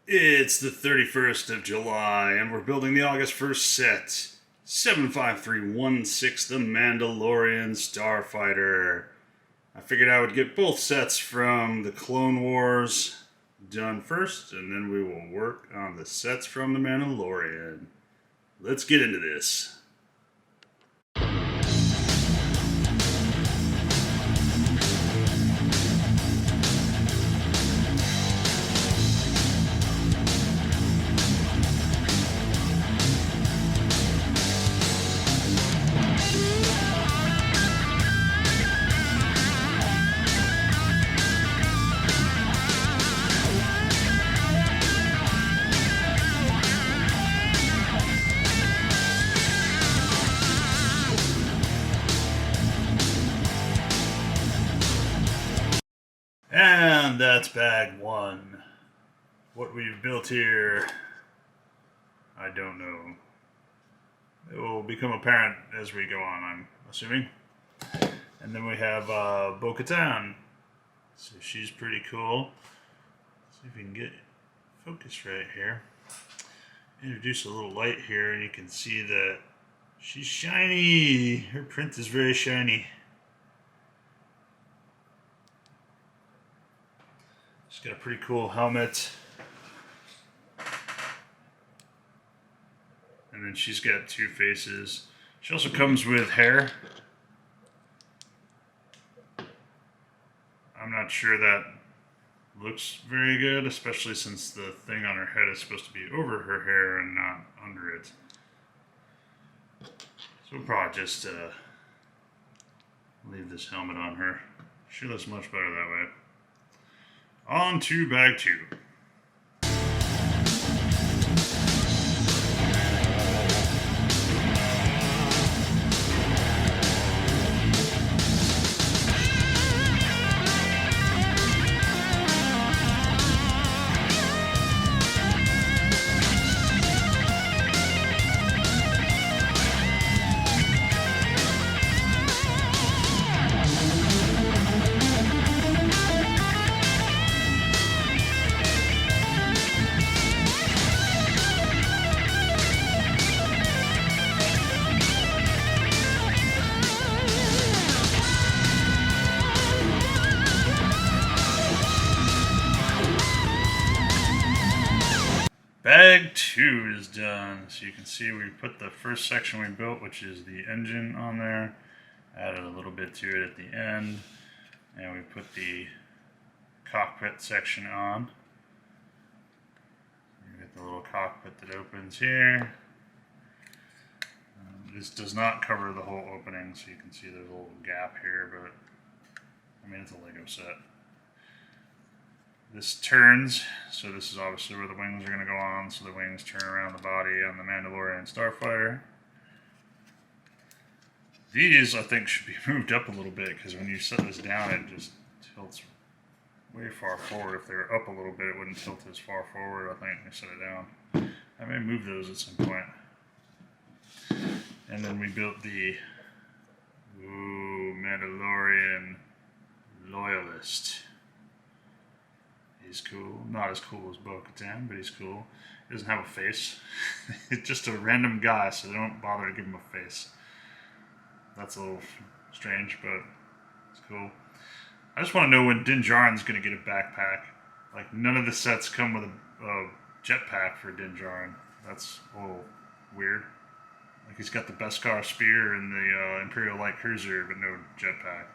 It's the 31st of July, and we're building the August 1st set. 75316, the Mandalorian Starfighter. I figured I would get both sets from the Clone Wars done first, and then we will work on the sets from the Mandalorian. Let's get into this. And that's bag one. What we've built here, I don't know. It will become apparent as we go on, I'm assuming. And then we have Bo-Katan. So she's pretty cool. Let's see if we can get focus right here. Introduce a little light here, and you can see that she's shiny. Her print is very shiny. She's got a pretty cool helmet. And then she's got two faces. She also comes with hair. I'm not sure that looks very good, especially since the thing on her head is supposed to be over her hair and not under it. So we'll probably just leave this helmet on her. She looks much better that way. On to bag two. Bag two is done. So you can see we put the first section we built, which is the engine, on there. Added a little bit to it at the end. And we put the cockpit section on. You get the little cockpit that opens here. This does not cover the whole opening, so you can see there's a little gap here, but I mean, it's a Lego set. This turns, so this is obviously where the wings are going to go on, so the wings turn around the body on the Mandalorian Starfighter. These, I think, should be moved up a little bit, because when you set this down, it just tilts way far forward. If they were up a little bit, it wouldn't tilt as far forward, I think, when you set it down. I may move those at some point. And then we built the Mandalorian Loyalist. He's cool. Not as cool as Bo-Katan, but he's cool. He doesn't have a face. It's just a random guy, so they don't bother to give him a face. That's a little strange, but it's cool. I just want to know when Din Djarin's going to get a backpack. Like, none of the sets come with a jetpack for Din Djarin. That's a little weird. Like, he's got the Beskar spear and the Imperial Light Cruiser, but no jetpack.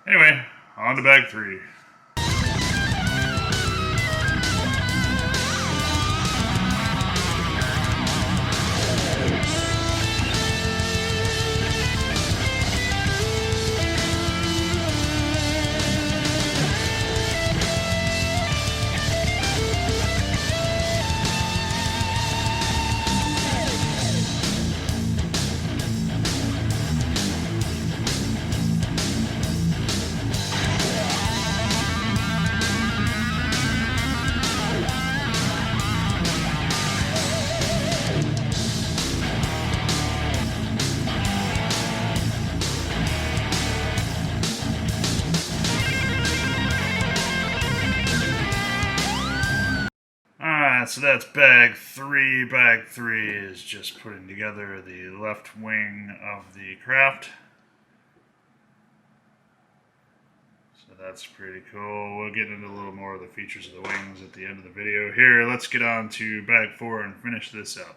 Anyway, on to bag three. Alright, so that's bag 3. Bag 3 is just putting together the left wing of the craft. So that's pretty cool. We'll get into a little more of the features of the wings at the end of the video. Here, let's get on to bag 4 and finish this up.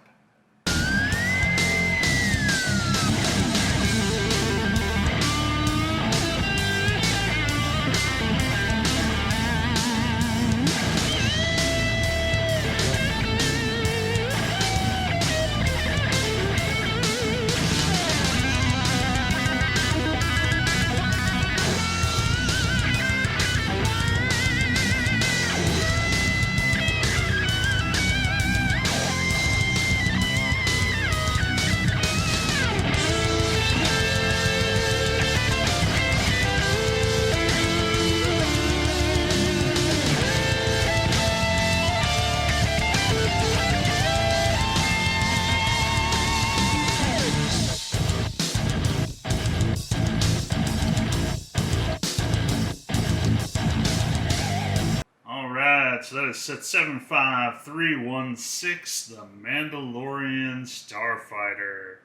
So that is set 75316, the Mandalorian Starfighter.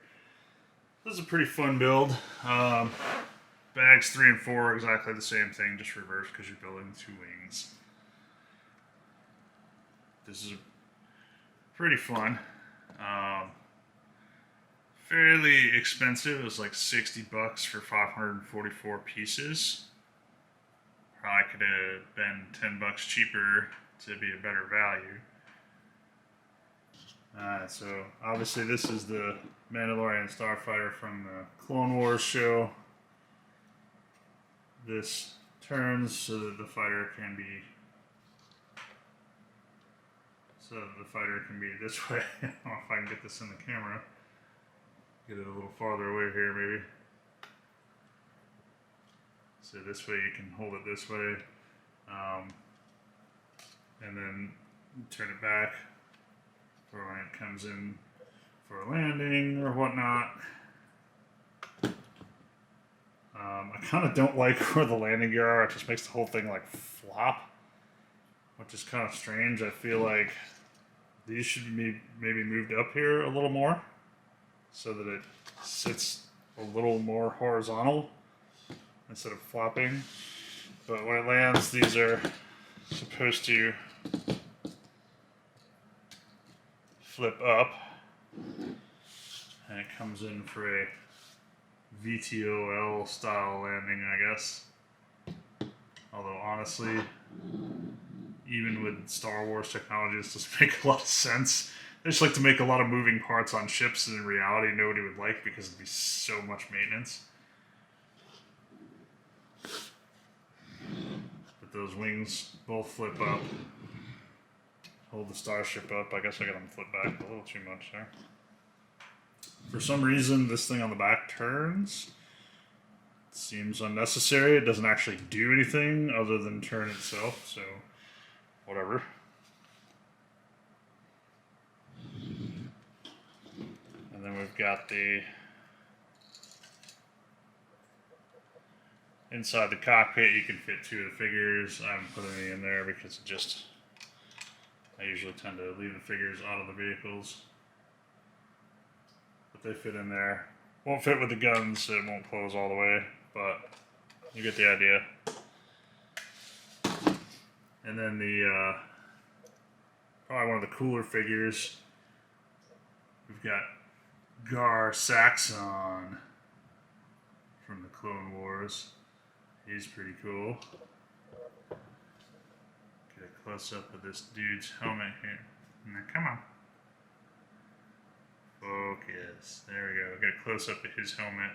This is a pretty fun build. Bags 3 and 4 are exactly the same thing, just reversed because you're building 2 wings. This is pretty fun. Fairly expensive. It was like $60 for 544 pieces. Probably could have been $10 cheaper to be a better value. Alright, so obviously this is the Mandalorian Starfighter from the Clone Wars show. This turns so that the fighter can be this way. I don't know if I can get this in the camera. Get it a little farther away here maybe. So this way you can hold it this way, and then turn it back for when it comes in for a landing or whatnot. I kind of don't like where the landing gear are. It just makes the whole thing like flop, which is kind of strange. I feel like these should be maybe moved up here a little more so that it sits a little more horizontal instead of flopping. But when it lands, these are supposed to flip up, and it comes in for a VTOL style landing, I guess. Although honestly, even with Star Wars technology, this doesn't make a lot of sense. They just like to make a lot of moving parts on ships, and in reality nobody would like because it'd be so much maintenance. But those wings both flip up. Hold the starship up. I guess I got them flipped back a little too much there. For some reason, this thing on the back turns. It seems unnecessary. It doesn't actually do anything other than turn itself, so whatever. And then we've got the inside the cockpit. You can fit 2 of the figures. I haven't put any in there because it just, I usually tend to leave the figures out of the vehicles. But they fit in there. Won't fit with the guns, so it won't close all the way, but you get the idea. And then the, probably one of the cooler figures, we've got Gar Saxon from the Clone Wars. He's pretty cool. Get a close up of this dude's helmet here. Now, come on. Focus. There we go. Get a close up of his helmet.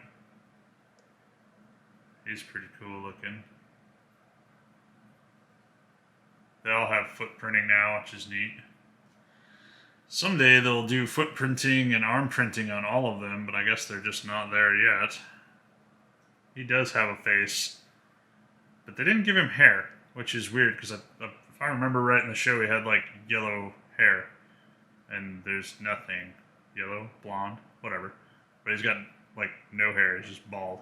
He's pretty cool looking. They all have footprinting now, which is neat. Someday they'll do footprinting and arm printing on all of them, but I guess they're just not there yet. He does have a face, but they didn't give him hair, which is weird because if I remember right in the show, he had like yellow hair, and there's nothing. Yellow, blonde, whatever. But he's got like no hair, he's just bald.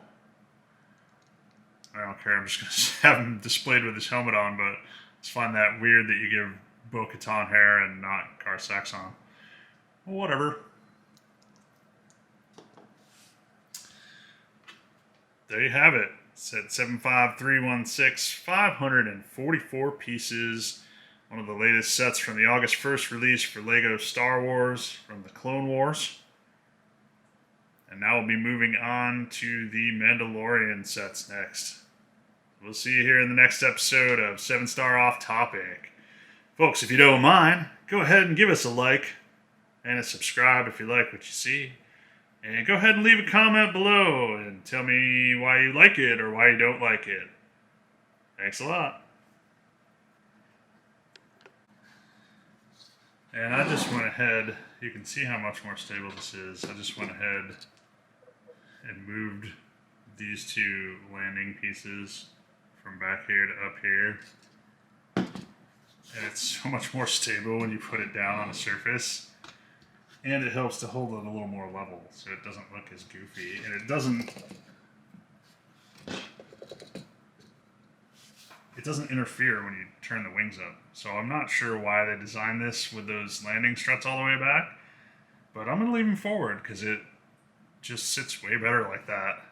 I don't care, I'm just going to have him displayed with his helmet on, but I just find that weird that you give Bo-Katan hair and not Gar Saxon. Well, whatever. There you have it. Set 75316, 544 pieces. One of the latest sets from the August 1st release for LEGO Star Wars from the Clone Wars. And now we'll be moving on to the Mandalorian sets next. We'll see you here in the next episode of 7 Star Off Topic. Folks, if you don't mind, go ahead and give us a like and a subscribe if you like what you see. And go ahead and leave a comment below and tell me why you like it or why you don't like it. Thanks a lot. And I just went ahead, you can see how much more stable this is. I just went ahead and moved these two landing pieces from back here to up here. And it's so much more stable when you put it down on a surface. And it helps to hold it a little more level so it doesn't look as goofy. And it doesn't interfere when you turn the wings up. So I'm not sure why they designed this with those landing struts all the way back. But I'm going to leave them forward because it just sits way better like that.